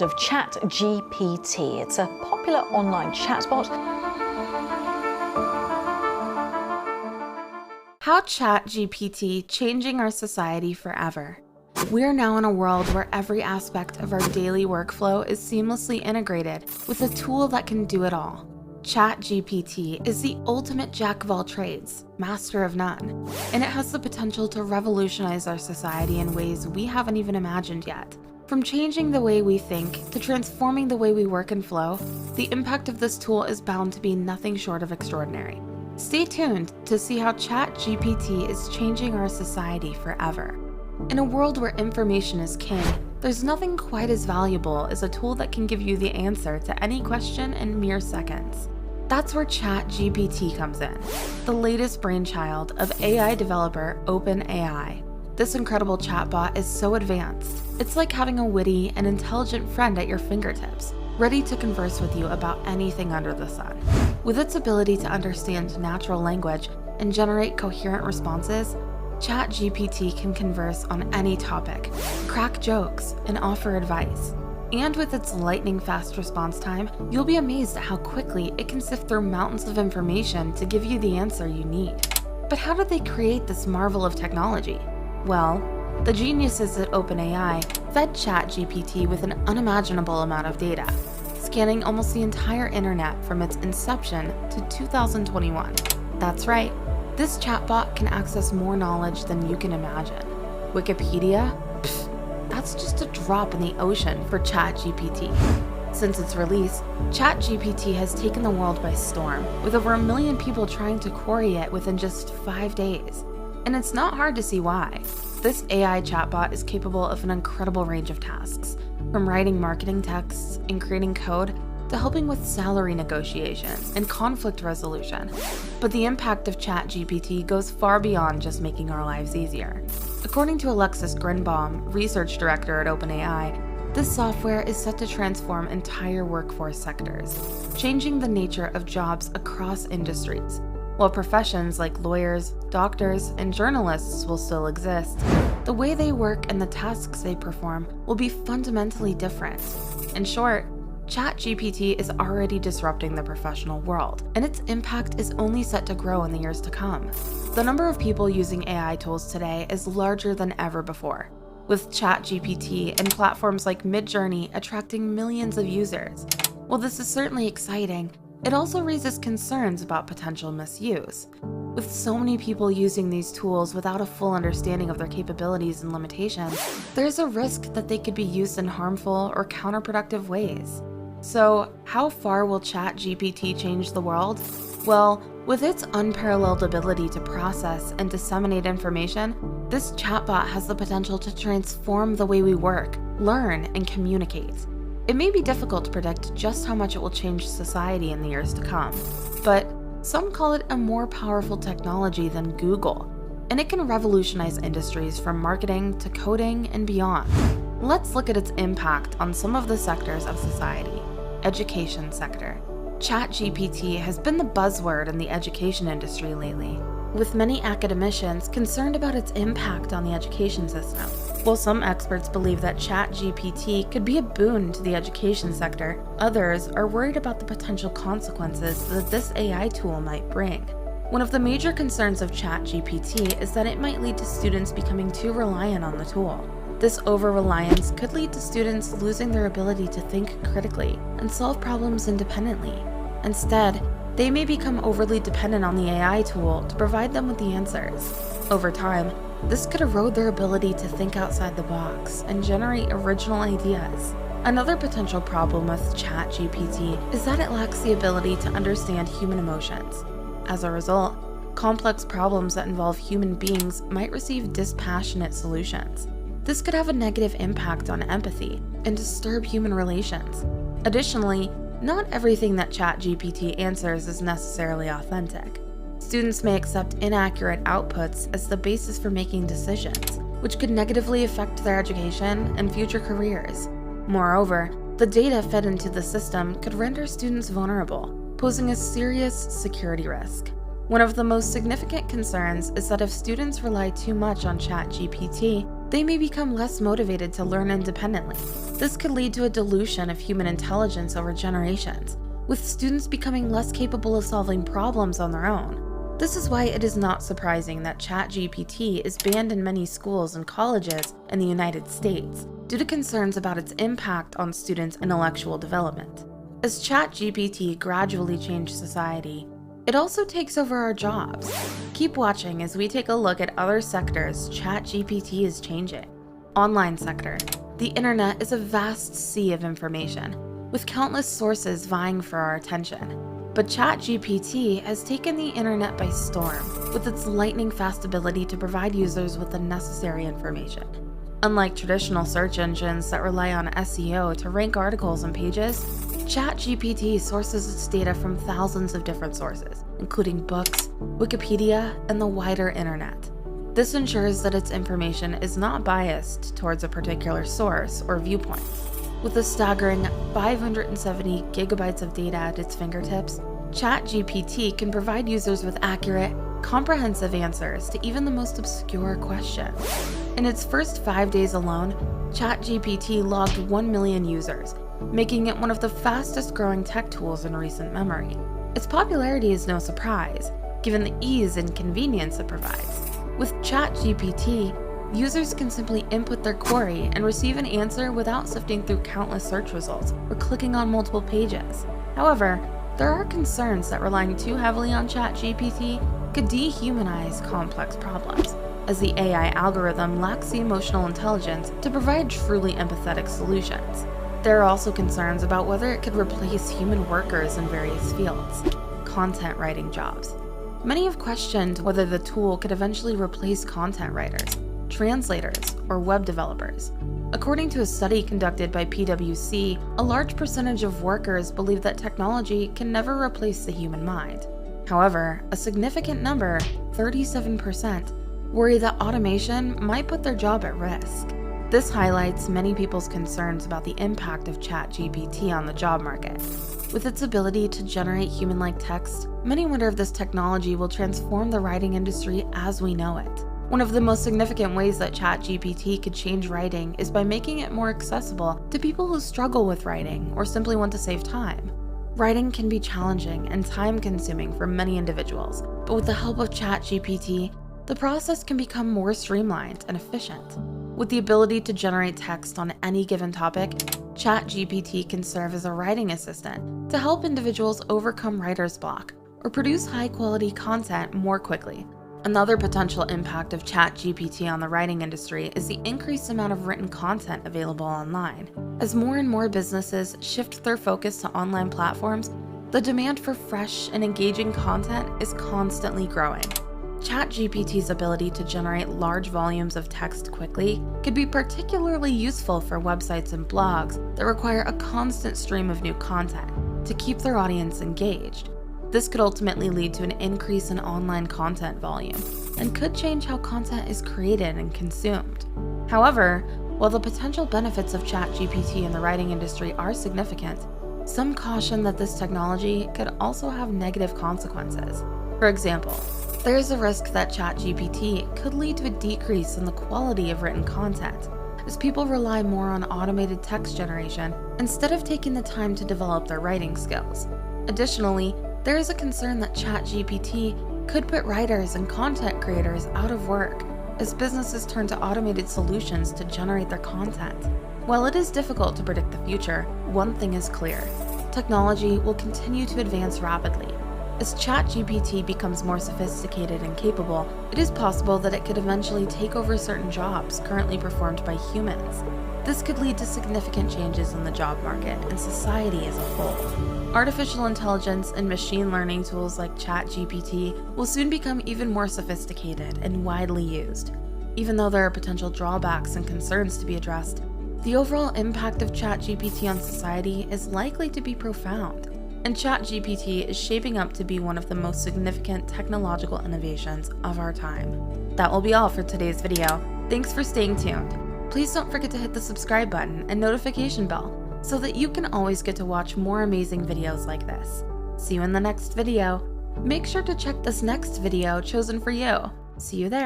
of ChatGPT. It's a popular online chatbot. How ChatGPT changing our society forever. We are now in a world where every aspect of our daily workflow is seamlessly integrated with a tool that can do it all. ChatGPT is the ultimate jack of all trades, master of none, and it has the potential to revolutionize our society in ways we haven't even imagined yet. From changing the way we think to transforming the way we work and flow, the impact of this tool is bound to be nothing short of extraordinary. Stay tuned to see how ChatGPT is changing our society forever. In a world where information is king, there's nothing quite as valuable as a tool that can give you the answer to any question in mere seconds. That's where ChatGPT comes in, the latest brainchild of AI developer OpenAI. This incredible chatbot is so advanced, it's like having a witty and intelligent friend at your fingertips, ready to converse with you about anything under the sun. With its ability to understand natural language and generate coherent responses, ChatGPT can converse on any topic, crack jokes, and offer advice. And with its lightning-fast response time, you'll be amazed at how quickly it can sift through mountains of information to give you the answer you need. But how did they create this marvel of technology? Well, the geniuses at OpenAI fed ChatGPT with an unimaginable amount of data, scanning almost the entire internet from its inception to 2021. That's right, this chatbot can access more knowledge than you can imagine. Wikipedia? Pfft, that's just a drop in the ocean for ChatGPT. Since its release, ChatGPT has taken the world by storm, with over 1 million people trying to query it within just 5 days. And it's not hard to see why. This AI chatbot is capable of an incredible range of tasks, from writing marketing texts and creating code to helping with salary negotiations and conflict resolution. But the impact of ChatGPT goes far beyond just making our lives easier. According to Alexis Grinbaum, research director at OpenAI, this software is set to transform entire workforce sectors, changing the nature of jobs across industries. While professions like lawyers, doctors, and journalists will still exist, the way they work and the tasks they perform will be fundamentally different. In short, ChatGPT is already disrupting the professional world, and its impact is only set to grow in the years to come. The number of people using AI tools today is larger than ever before, with ChatGPT and platforms like Midjourney attracting millions of users. While this is certainly exciting, it also raises concerns about potential misuse. With so many people using these tools without a full understanding of their capabilities and limitations, there's a risk that they could be used in harmful or counterproductive ways. So, how far will ChatGPT change the world? Well, with its unparalleled ability to process and disseminate information, this chatbot has the potential to transform the way we work, learn, and communicate. It may be difficult to predict just how much it will change society in the years to come, but some call it a more powerful technology than Google, and it can revolutionize industries from marketing to coding and beyond. Let's look at its impact on some of the sectors of society. Education sector. ChatGPT has been the buzzword in the education industry lately, with many academicians concerned about its impact on the education system. While some experts believe that ChatGPT could be a boon to the education sector, others are worried about the potential consequences that this AI tool might bring. One of the major concerns of ChatGPT is that it might lead to students becoming too reliant on the tool. This over-reliance could lead to students losing their ability to think critically and solve problems independently. Instead, they may become overly dependent on the AI tool to provide them with the answers. Over time, this could erode their ability to think outside the box and generate original ideas. Another potential problem with ChatGPT is that it lacks the ability to understand human emotions. As a result, complex problems that involve human beings might receive dispassionate solutions. This could have a negative impact on empathy and disturb human relations. Additionally, not everything that ChatGPT answers is necessarily authentic. Students may accept inaccurate outputs as the basis for making decisions, which could negatively affect their education and future careers. Moreover, the data fed into the system could render students vulnerable, posing a serious security risk. One of the most significant concerns is that if students rely too much on ChatGPT, they may become less motivated to learn independently. This could lead to a dilution of human intelligence over generations, with students becoming less capable of solving problems on their own. This is why it is not surprising that ChatGPT is banned in many schools and colleges in the United States due to concerns about its impact on students' intellectual development. As ChatGPT gradually changes society, it also takes over our jobs. Keep watching as we take a look at other sectors ChatGPT is changing. Online sector. The internet is a vast sea of information, with countless sources vying for our attention. But ChatGPT has taken the internet by storm with its lightning-fast ability to provide users with the necessary information. Unlike traditional search engines that rely on SEO to rank articles and pages, ChatGPT sources its data from thousands of different sources, including books, Wikipedia, and the wider internet. This ensures that its information is not biased towards a particular source or viewpoint. With a staggering 570 gigabytes of data at its fingertips, ChatGPT can provide users with accurate, comprehensive answers to even the most obscure questions. In its first 5 days alone, ChatGPT logged 1 million users, making it one of the fastest growing tech tools in recent memory. Its popularity is no surprise, given the ease and convenience it provides. With ChatGPT, users can simply input their query and receive an answer without sifting through countless search results or clicking on multiple pages. However, there are concerns that relying too heavily on ChatGPT could dehumanize complex problems, as the AI algorithm lacks the emotional intelligence to provide truly empathetic solutions. There are also concerns about whether it could replace human workers in various fields. Content writing jobs. Many have questioned whether the tool could eventually replace content writers, translators, or web developers. According to a study conducted by PwC, a large percentage of workers believe that technology can never replace the human mind. However, a significant number, 37%, worry that automation might put their job at risk. This highlights many people's concerns about the impact of ChatGPT on the job market. With its ability to generate human-like text, many wonder if this technology will transform the writing industry as we know it. One of the most significant ways that ChatGPT could change writing is by making it more accessible to people who struggle with writing or simply want to save time. Writing can be challenging and time-consuming for many individuals, but with the help of ChatGPT, the process can become more streamlined and efficient. With the ability to generate text on any given topic, ChatGPT can serve as a writing assistant to help individuals overcome writer's block or produce high-quality content more quickly. Another potential impact of ChatGPT on the writing industry is the increased amount of written content available online. As more and more businesses shift their focus to online platforms, the demand for fresh and engaging content is constantly growing. ChatGPT's ability to generate large volumes of text quickly could be particularly useful for websites and blogs that require a constant stream of new content to keep their audience engaged. This could ultimately lead to an increase in online content volume and could change how content is created and consumed. However, while the potential benefits of ChatGPT in the writing industry are significant, some caution that this technology could also have negative consequences. For example, there is a risk that ChatGPT could lead to a decrease in the quality of written content, as people rely more on automated text generation instead of taking the time to develop their writing skills. Additionally, there is a concern that ChatGPT could put writers and content creators out of work as businesses turn to automated solutions to generate their content. While it is difficult to predict the future, one thing is clear: technology will continue to advance rapidly. As ChatGPT becomes more sophisticated and capable, it is possible that it could eventually take over certain jobs currently performed by humans. This could lead to significant changes in the job market and society as a whole. Artificial intelligence and machine learning tools like ChatGPT will soon become even more sophisticated and widely used. Even though there are potential drawbacks and concerns to be addressed, the overall impact of ChatGPT on society is likely to be profound. And ChatGPT is shaping up to be one of the most significant technological innovations of our time. That will be all for today's video. Thanks for staying tuned. Please don't forget to hit the subscribe button and notification bell so that you can always get to watch more amazing videos like this. See you in the next video. Make sure to check this next video chosen for you. See you there.